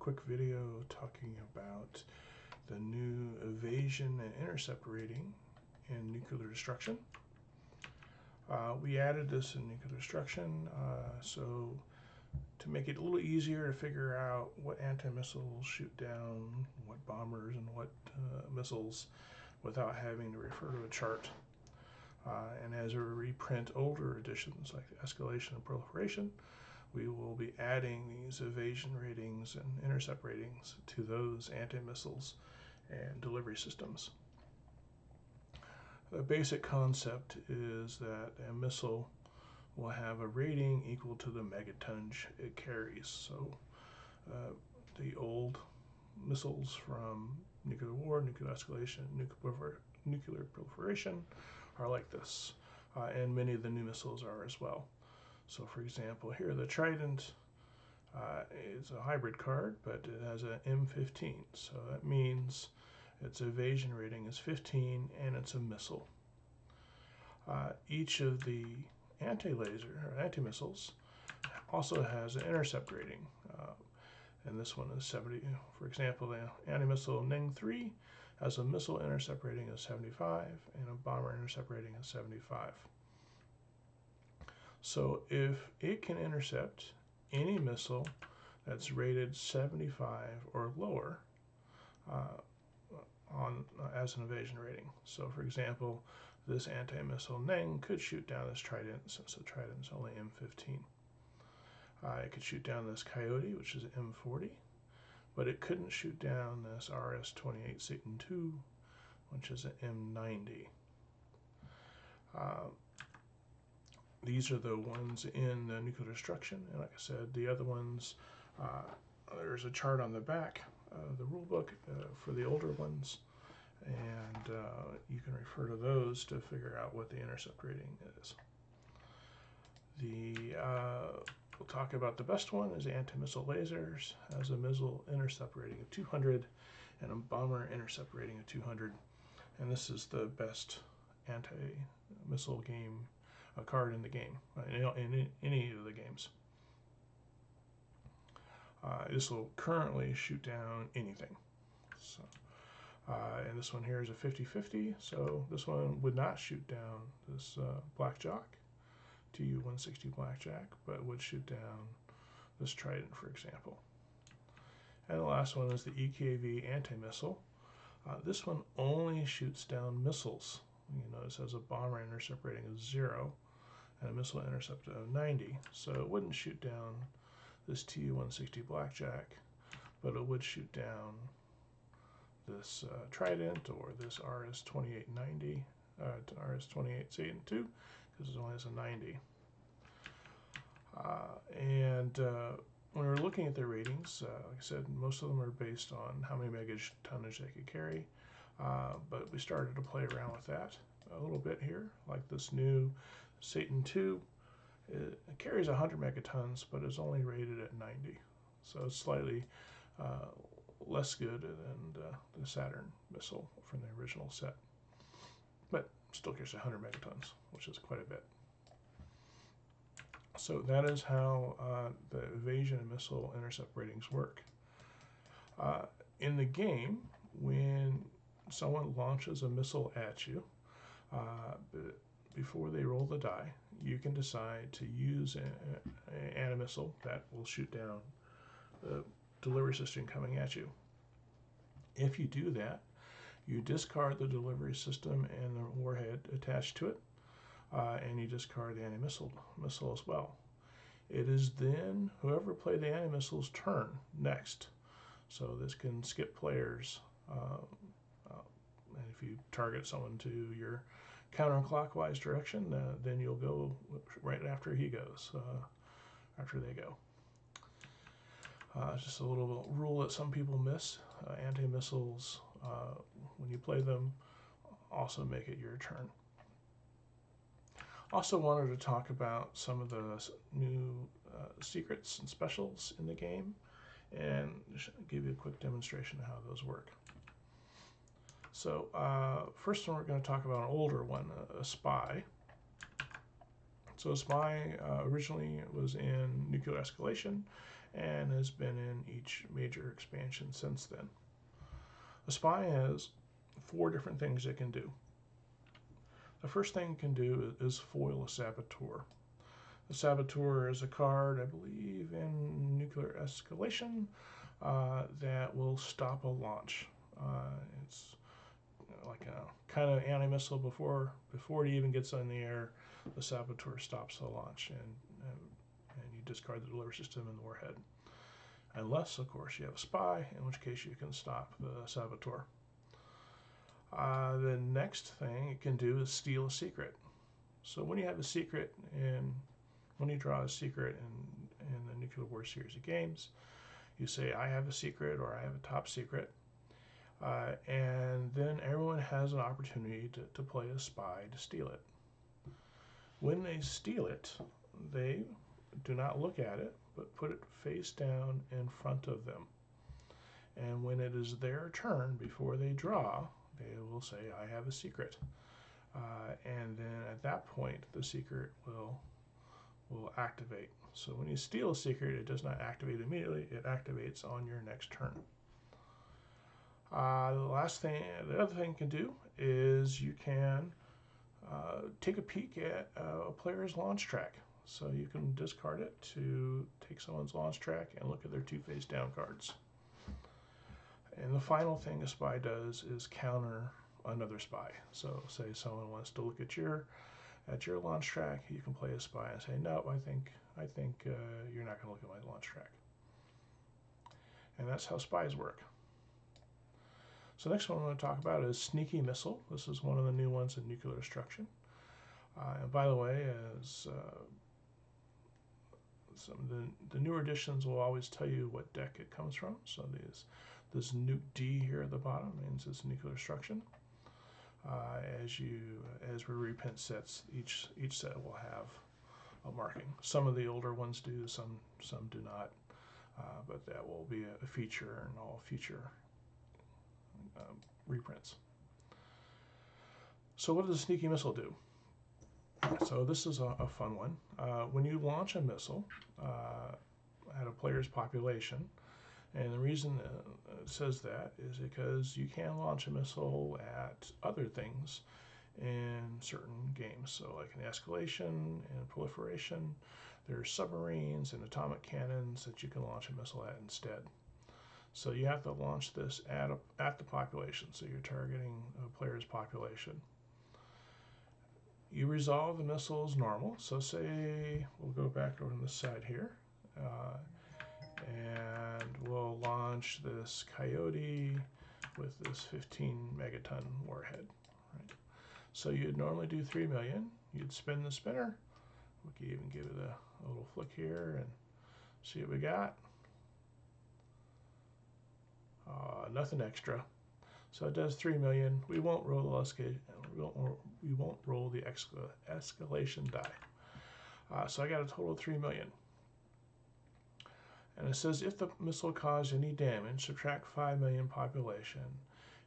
quick video talking about the new evasion and intercept rating in nuclear destruction. We added this in nuclear destruction so to make it a little easier to figure out what anti-missiles shoot down, what bombers and what missiles, without having to refer to a chart. And as we reprint older editions like escalation and proliferation, we will be adding these evasion ratings and intercept ratings to those anti-missiles and delivery systems. The basic concept is that a missile will have a rating equal to the megatonnage it carries. So the old missiles from nuclear war, nuclear escalation, nuclear proliferation are like this, and many of the new missiles are as well. So for example, here the Trident is a hybrid card, but it has an M15, so that means its evasion rating is 15 and it's a missile. Each of the anti-laser or anti-missiles also has an intercept rating, and this one is 70. For example, the anti-missile Ning-3 has a missile intercept rating of 75 and a bomber intercept rating of 75. So if it can intercept any missile that's rated 75 or lower as an evasion rating. So for example, this anti-missile Ning could shoot down this Trident, since the Trident is only M15. It could shoot down this Coyote, which is M40, but it couldn't shoot down this RS-28 Satan II, which is an M90. These are the ones in nuclear destruction, and like I said, the other ones, there's a chart on the back of the rule book for the older ones, and you can refer to those to figure out what the intercept rating is. We'll talk about the best one is anti-missile lasers, has a missile intercept rating of 200 and a bomber intercept rating of 200, and this is the best anti-missile game card in the game, in any of the games. This will currently shoot down anything. So, and this one here is a 50-50, so this one would not shoot down this Blackjack, Tu-160 Blackjack, but would shoot down this Trident, for example. And the last one is the EKV anti-missile. This one only shoots down missiles. You notice it has a bomber intercept rating of 0 and a missile intercept of 90, so it wouldn't shoot down this Tu-160 Blackjack, but it would shoot down this Trident or this RS-2890, RS-28 Satan II, because it only has a 90. When we're looking at their ratings, like I said, most of them are based on how many megatonnage they could carry, but we started to play around with that a little bit here, like this new Satan II. It carries 100 megatons, but is only rated at 90, so it's slightly less good than the Saturn missile from the original set, but still carries 100 megatons, which is quite a bit. So that is how the evasion and missile intercept ratings work. In the game, when someone launches a missile at you, before they roll the die, you can decide to use an anti-missile that will shoot down the delivery system coming at you. If you do that, you discard the delivery system and the warhead attached to it, and you discard the anti-missile as well. It is then whoever played the anti-missile's turn next. So this can skip players, and if you target someone to your counterclockwise direction, then you'll go right after he goes, after they go. Just a little rule that some people miss. Anti-missiles, when you play them, also make it your turn. Also wanted to talk about some of the new secrets and specials in the game, and give you a quick demonstration of how those work. So first one, we're going to talk about an older one, a spy. So a spy originally was in Nuclear Escalation and has been in each major expansion since then. A spy has 4 different things it can do. The first thing it can do is foil a saboteur. The saboteur is a card, I believe, in Nuclear Escalation that will stop a launch. It's like a kind of anti-missile before it even gets in the air. The saboteur stops the launch, and you discard the delivery system and the warhead. Unless, of course, you have a spy, in which case you can stop the saboteur. The next thing it can do is steal a secret. So when you have a secret, and when you draw a secret in the Nuclear War series of games, you say, I have a secret, or I have a top secret. And then everyone has an opportunity to play a spy to steal it. When they steal it, they do not look at it, but put it face down in front of them. And when it is their turn, before they draw, they will say, I have a secret. And then at that point, the secret will activate. So when you steal a secret, it does not activate immediately. It activates on your next turn. The other thing you can do is you can take a peek at a player's launch track. So you can discard it to take someone's launch track and look at their 2 face down cards. And the final thing a spy does is counter another spy. So say someone wants to look at your launch track, you can play a spy and say, no, I think you're not going to look at my launch track. And that's how spies work. So next one I'm going to talk about is Sneaky Missile. This is one of the new ones in Nuclear Destruction. And by the way, as the newer editions will always tell you what deck it comes from. So this Nuke D here at the bottom means it's Nuclear Destruction. As we reprint sets, each set will have a marking. Some of the older ones do, some do not. But that will be a feature in all future reprints. So what does Sneaky Missile do? So this is a fun one. When you launch a missile at a player's population, and the reason it says that is because you can launch a missile at other things in certain games. So like in Escalation and Proliferation, there's submarines and atomic cannons that you can launch a missile at instead. So you have to launch this at the population, so you're targeting a player's population. You resolve the missile as normal, so say we'll go back over to this side here, and we'll launch this Coyote with this 15 megaton warhead. Right? So you'd normally do 3 million, you'd spin the spinner, we could even give it a little flick here and see what we got. Nothing extra. So it does 3 million. We won't roll the escalation die. So I got a total of 3 million. And it says if the missile caused any damage, subtract 5 million population,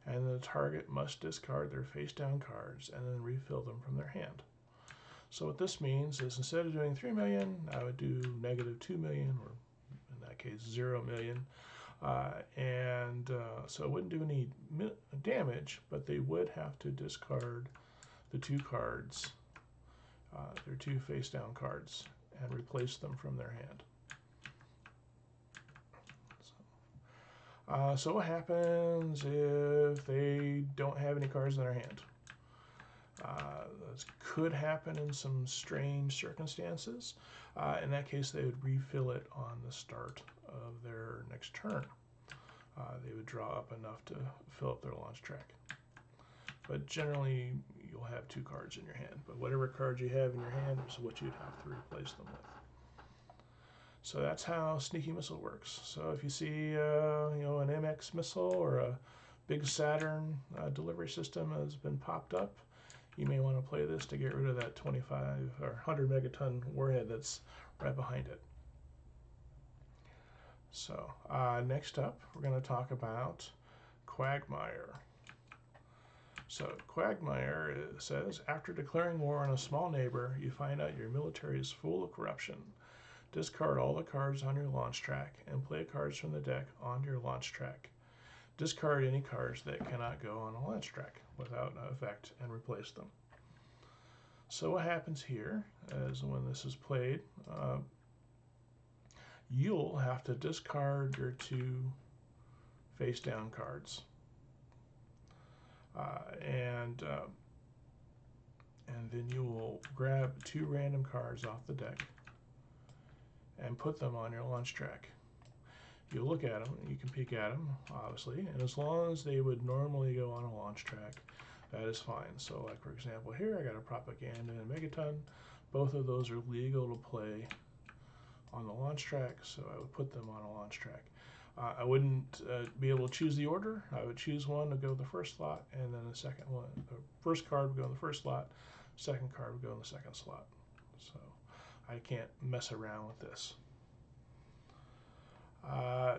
and the target must discard their face down cards and then refill them from their hand. So what this means is instead of doing 3 million, I would do negative 2 million, or in that case 0 million. So it wouldn't do any damage, but they would have to discard the 2 cards, their 2 face down cards, and replace them from their hand. So what happens if they don't have any cards in their hand? This could happen in some strange circumstances. In that case, they would refill it on the start of their next turn. They would draw up enough to fill up their launch track. But generally, you'll have 2 cards in your hand. But whatever cards you have in your hand is what you'd have to replace them with. So that's how Sneaky Missile works. So if you see an MX missile or a big Saturn delivery system has been popped up, you may want to play this to get rid of that 25 or 100 megaton warhead that's right behind it. So next up, we're going to talk about Quagmire. So Quagmire says, after declaring war on a small neighbor, you find out your military is full of corruption. Discard all the cards on your launch track and play cards from the deck onto your launch track. Discard any cards that cannot go on a launch track without effect and replace them. So what happens here is when this is played, you'll have to discard your 2 face down cards. And then you will grab 2 random cards off the deck and put them on your launch track. You look at them, you can peek at them, obviously, and as long as they would normally go on a launch track, that is fine. So like for example here, I got a Propaganda and Megaton. Both of those are legal to play on the launch track, so I would put them on a launch track. I wouldn't be able to choose the order. I would choose one to go in the first slot, and then the second one, the first card would go in the first slot, second card would go in the second slot. So I can't mess around with this.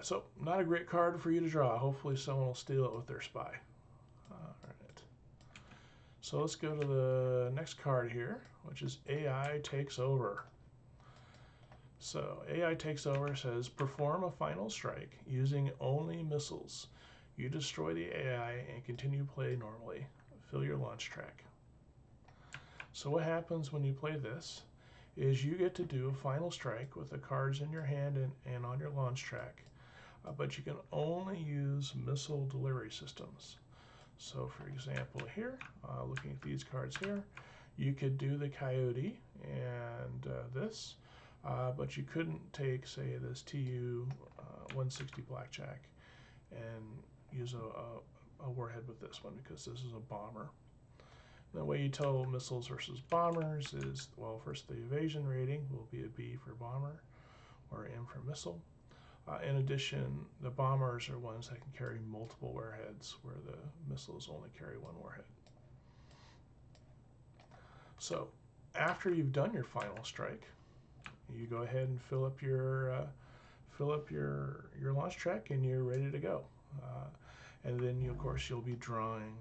So not a great card for you to draw. Hopefully someone will steal it with their spy. Alright. So let's go to the next card here, which is AI Takes Over. So AI Takes Over says, perform a final strike using only missiles. You destroy the AI and continue play normally. Fill your launch track. So what happens when you play this is you get to do a final strike with the cards in your hand and on your launch track, but you can only use missile delivery systems. So for example here, looking at these cards here, you could do the Coyote and this, but you couldn't take, say, this TU 160 Blackjack and use a warhead with this one because this is a bomber. The way you tell missiles versus bombers is, well, first the evasion rating will be a B for bomber or M for missile. In addition, the bombers are ones that can carry multiple warheads, where the missiles only carry 1 warhead. So after you've done your final strike, you go ahead and fill up your launch track, and you're ready to go. And then of course you'll be drawing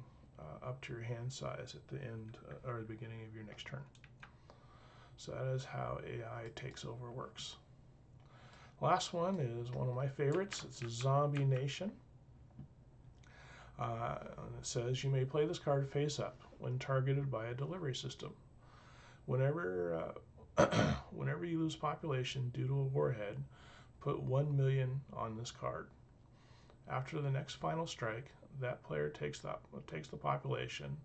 up to your hand size at the end or the beginning of your next turn. So that is how AI Takes Over works. Last one is one of my favorites. It's a Zombie Nation. And it says you may play this card face up when targeted by a delivery system. Whenever you lose population due to a warhead, put 1 million on this card. After the next final strike, that player takes the population.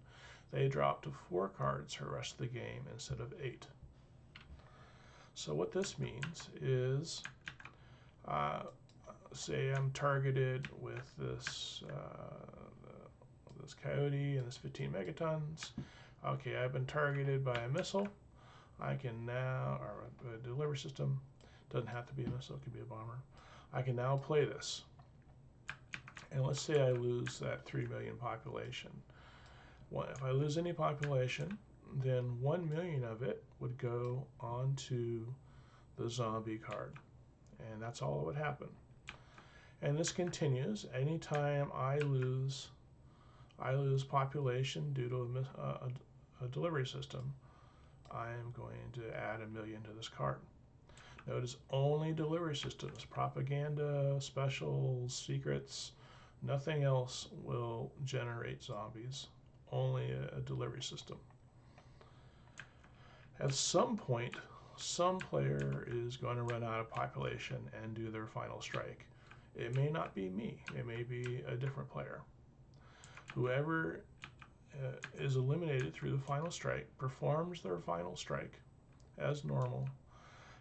They drop to 4 cards for the rest of the game instead of 8. So what this means is, say I'm targeted with this this Coyote and this 15 megatons. Okay, I've been targeted by a missile. I can now, or a delivery system, doesn't have to be a missile, it could be a bomber. I can now play this. And let's say I lose that 3 million population. Well, if I lose any population, then 1 million of it would go onto the zombie card. And that's all that would happen. And this continues. Anytime I lose population due to a delivery system, I am going to add 1 million to this card. Notice only delivery systems, propaganda, specials, secrets, nothing else will generate zombies, only a delivery system. At some point, some player is going to run out of population and do their final strike. It may not be me, it may be a different player. Whoever is eliminated through the final strike performs their final strike as normal,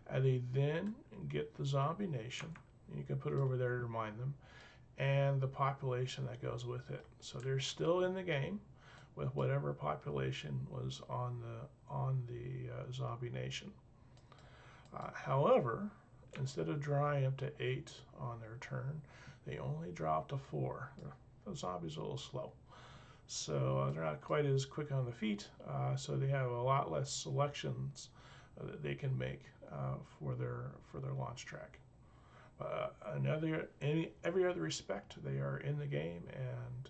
and they then get the Zombie Nation, and you can put it over there to remind them, and the population that goes with it. So they're still in the game with whatever population was on the Zombie Nation. However, instead of drawing up to 8 on their turn, they only drop to 4. The zombies are a little slow, so they're not quite as quick on the feet, so they have a lot less selections that they can make for their launch track. Every other respect, they are in the game and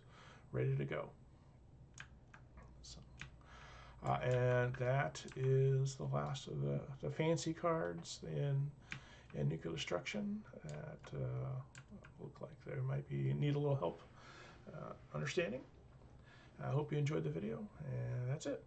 ready to go. And that is the last of the fancy cards in nuclear destruction that look like they might need a little help understanding. I hope you enjoyed the video, and that's it.